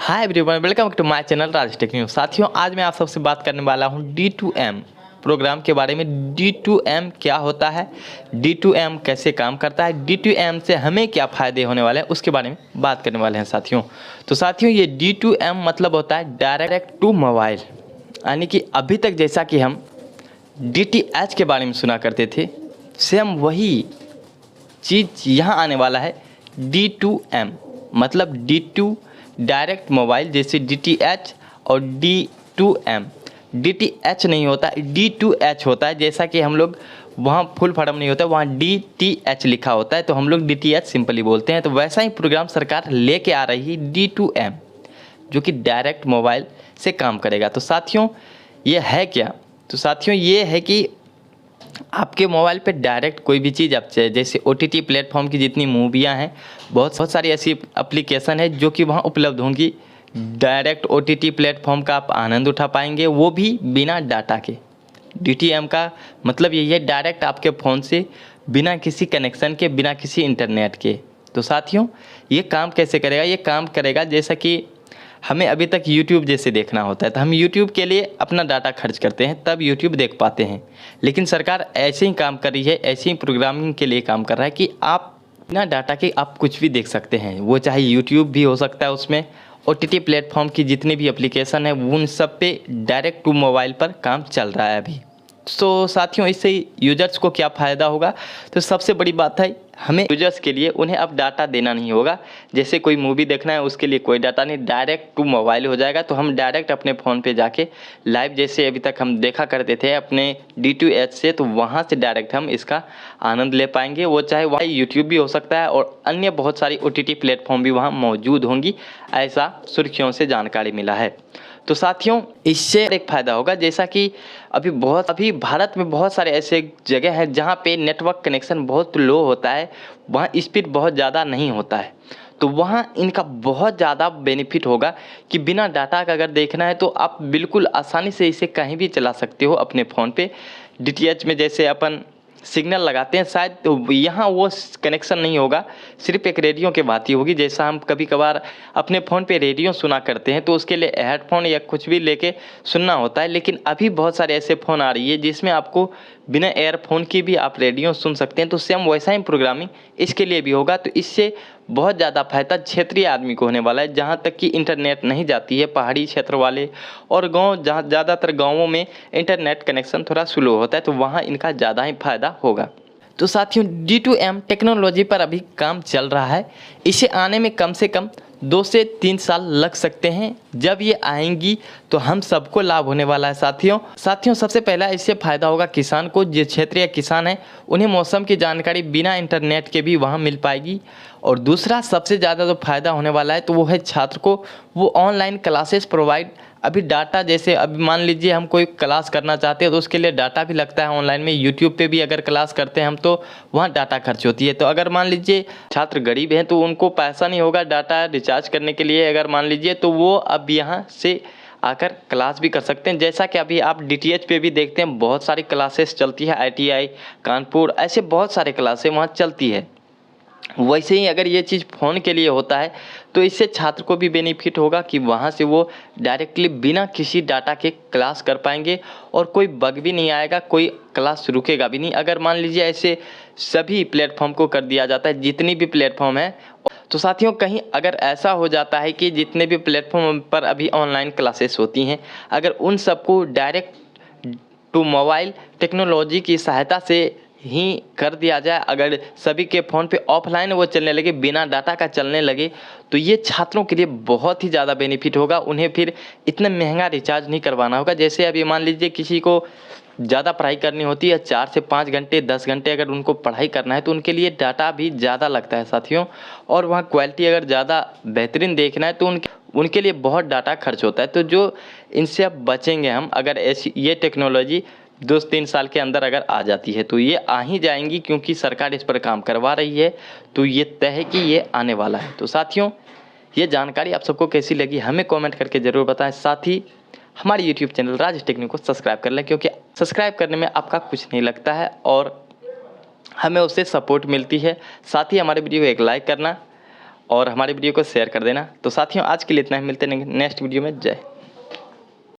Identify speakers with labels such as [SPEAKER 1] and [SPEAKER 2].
[SPEAKER 1] Hi everyone, welcome to my channel Raj tech news. साथियों, आज मैं आप सबसे बात करने वाला हूं D2M प्रोग्राम के बारे में। D2M क्या होता है, D2M कैसे काम करता है, D2M से हमें क्या फ़ायदे होने वाले हैं, उसके बारे में बात करने वाले हैं साथियों। तो साथियों, ये D2M मतलब होता है डायरेक्ट टू मोबाइल, यानी कि अभी तक जैसा कि हम DTH के बारे में सुना करते थे, सेम वही चीज़ यहाँ आने वाला है। D2M मतलब D2 डायरेक्ट मोबाइल, जैसे DTH और D2M। DTH नहीं होता, D2H होता है। जैसा कि हम लोग वहाँ फुल फॉर्म नहीं होता, वहाँ DTH लिखा होता है, तो हम लोग DTH सिंपली बोलते हैं। तो वैसा ही प्रोग्राम सरकार लेके आ रही है D2M, जो कि डायरेक्ट मोबाइल से काम करेगा। तो साथियों, ये है क्या? तो साथियों, ये है कि आपके मोबाइल पे डायरेक्ट कोई भी चीज़ आप जैसे OTT प्लेटफॉर्म की जितनी मूवियाँ हैं, बहुत सारी ऐसी एप्लीकेशन है जो कि वहाँ उपलब्ध होंगी। डायरेक्ट OTT प्लेटफॉर्म का आप आनंद उठा पाएंगे, वो भी बिना डाटा के। DTM का मतलब यही है, डायरेक्ट आपके फ़ोन से, बिना किसी कनेक्शन के, बिना किसी इंटरनेट के। तो साथियों, ये काम कैसे करेगा? ये काम करेगा जैसा कि हमें अभी तक YouTube जैसे देखना होता है, तो हम YouTube के लिए अपना डाटा खर्च करते हैं, तब YouTube देख पाते हैं। लेकिन सरकार ऐसे ही काम कर रही है, ऐसे ही प्रोग्रामिंग के लिए काम कर रहा है कि आप बिना डाटा के आप कुछ भी देख सकते हैं। वो चाहे YouTube भी हो सकता है, उसमें OTT प्लेटफॉर्म की जितनी भी एप्लीकेशन है, उन सब पे डायरेक्ट टू मोबाइल पर काम चल रहा है अभी। तो साथियों, इससे यूजर्स को क्या फ़ायदा होगा? तो सबसे बड़ी बात है, हमें यूजर्स के लिए उन्हें अब डाटा देना नहीं होगा। जैसे कोई मूवी देखना है, उसके लिए कोई डाटा नहीं, डायरेक्ट टू मोबाइल हो जाएगा। तो हम डायरेक्ट अपने फ़ोन पे जाके लाइव, जैसे अभी तक हम देखा करते थे अपने D2H से, तो वहाँ से डायरेक्ट हम इसका आनंद ले पाएंगे। वो चाहे वहाँ यूट्यूब भी हो सकता है और अन्य बहुत सारी OTT प्लेटफॉर्म भी वहाँ मौजूद होंगी, ऐसा सुर्खियों से जानकारी मिला है। तो साथियों, इससे एक फ़ायदा होगा, जैसा कि अभी भारत में बहुत सारे ऐसे जगह हैं जहाँ पे नेटवर्क कनेक्शन बहुत लो होता है, वहाँ स्पीड बहुत ज़्यादा नहीं होता है। तो वहाँ इनका बहुत ज़्यादा बेनिफिट होगा कि बिना डाटा का अगर देखना है तो आप बिल्कुल आसानी से इसे कहीं भी चला सकते हो अपने फ़ोन पे। DTH में जैसे अपन सिग्नल लगाते हैं, शायद तो यहाँ वो कनेक्शन नहीं होगा, सिर्फ एक रेडियो के बात ही होगी। जैसा हम कभी कभार अपने फ़ोन पे रेडियो सुना करते हैं, तो उसके लिए हेडफोन या कुछ भी लेके सुनना होता है। लेकिन अभी बहुत सारे ऐसे फ़ोन आ रही है जिसमें आपको बिना एयरफोन के भी आप रेडियो सुन सकते हैं। तो सेम वैसा ही प्रोग्रामिंग इसके लिए भी होगा। तो इससे बहुत ज़्यादा फायदा क्षेत्रीय आदमी को होने वाला है, जहाँ तक कि इंटरनेट नहीं जाती है, पहाड़ी क्षेत्र वाले और गांव, जहाँ ज़्यादातर गांवों में इंटरनेट कनेक्शन थोड़ा स्लो होता है, तो वहाँ इनका ज़्यादा ही फायदा होगा। तो साथियों, D2M टेक्नोलॉजी पर अभी काम चल रहा है। इसे आने में कम से कम 2 से 3 साल लग सकते हैं। जब ये आएंगी तो हम सबको लाभ होने वाला है साथियों। सबसे पहला इससे फ़ायदा होगा किसान को। जो क्षेत्रीय किसान है, उन्हें मौसम की जानकारी बिना इंटरनेट के भी वहाँ मिल पाएगी। और दूसरा सबसे ज़्यादा जो फ़ायदा होने वाला है, तो वो है छात्र को। वो ऑनलाइन क्लासेस प्रोवाइड, अभी डाटा, जैसे अभी मान लीजिए हम कोई क्लास करना चाहते हैं तो उसके लिए डाटा भी लगता है ऑनलाइन में। यूट्यूब पे भी अगर क्लास करते हैं हम, तो वहाँ डाटा खर्च होती है। तो अगर मान लीजिए छात्र गरीब हैं तो उनको पैसा नहीं होगा डाटा रिचार्ज करने के लिए, अगर मान लीजिए, तो वो अब यहाँ से आकर क्लास भी कर सकते हैं। जैसा कि अभी आप DTH पे भी देखते हैं, बहुत सारी क्लासेस चलती है, ITI कानपुर, ऐसे बहुत सारे क्लासें वहाँ चलती है। वैसे ही अगर ये चीज़ फ़ोन के लिए होता है, तो इससे छात्र को भी बेनिफिट होगा कि वहाँ से वो डायरेक्टली बिना किसी डाटा के क्लास कर पाएंगे और कोई बग भी नहीं आएगा, कोई क्लास रुकेगा भी नहीं। अगर मान लीजिए ऐसे सभी प्लेटफॉर्म को कर दिया जाता है, जितनी भी प्लेटफॉर्म है, तो साथियों कहीं अगर ऐसा हो जाता है कि जितने भी प्लेटफॉर्म पर अभी ऑनलाइन क्लासेस होती हैं, अगर उन सबको डायरेक्ट टू मोबाइल टेक्नोलॉजी की सहायता से ही कर दिया जाए, अगर सभी के फ़ोन पे ऑफलाइन वो चलने लगे, बिना डाटा का चलने लगे, तो ये छात्रों के लिए बहुत ही ज़्यादा बेनिफिट होगा। उन्हें फिर इतना महंगा रिचार्ज नहीं करवाना होगा। जैसे अभी मान लीजिए किसी को ज़्यादा पढ़ाई करनी होती है, 4 से 5 घंटे, 10 घंटे अगर उनको पढ़ाई करना है, तो उनके लिए डाटा भी ज़्यादा लगता है साथियों। और वहाँ क्वालिटी अगर ज़्यादा बेहतरीन देखना है, तो उनके लिए बहुत डाटा खर्च होता है। तो जो इनसे अब बचेंगे हम, अगर ऐसी ये टेक्नोलॉजी 2 से 3 साल के अंदर अगर आ जाती है, तो ये आ ही जाएंगी, क्योंकि सरकार इस पर काम करवा रही है। तो ये तय है कि ये आने वाला है। तो साथियों, ये जानकारी आप सबको कैसी लगी हमें कमेंट करके ज़रूर बताएं। साथ ही हमारे YouTube channel Raj tech news को सब्सक्राइब कर लें, क्योंकि सब्सक्राइब करने में आपका कुछ नहीं लगता है और हमें उससे सपोर्ट मिलती है। साथ ही हमारे वीडियो को एक लाइक करना और हमारे वीडियो को शेयर कर देना। तो साथियों आज के लिए इतना ही, मिलते हैं नेक्स्ट वीडियो में। जय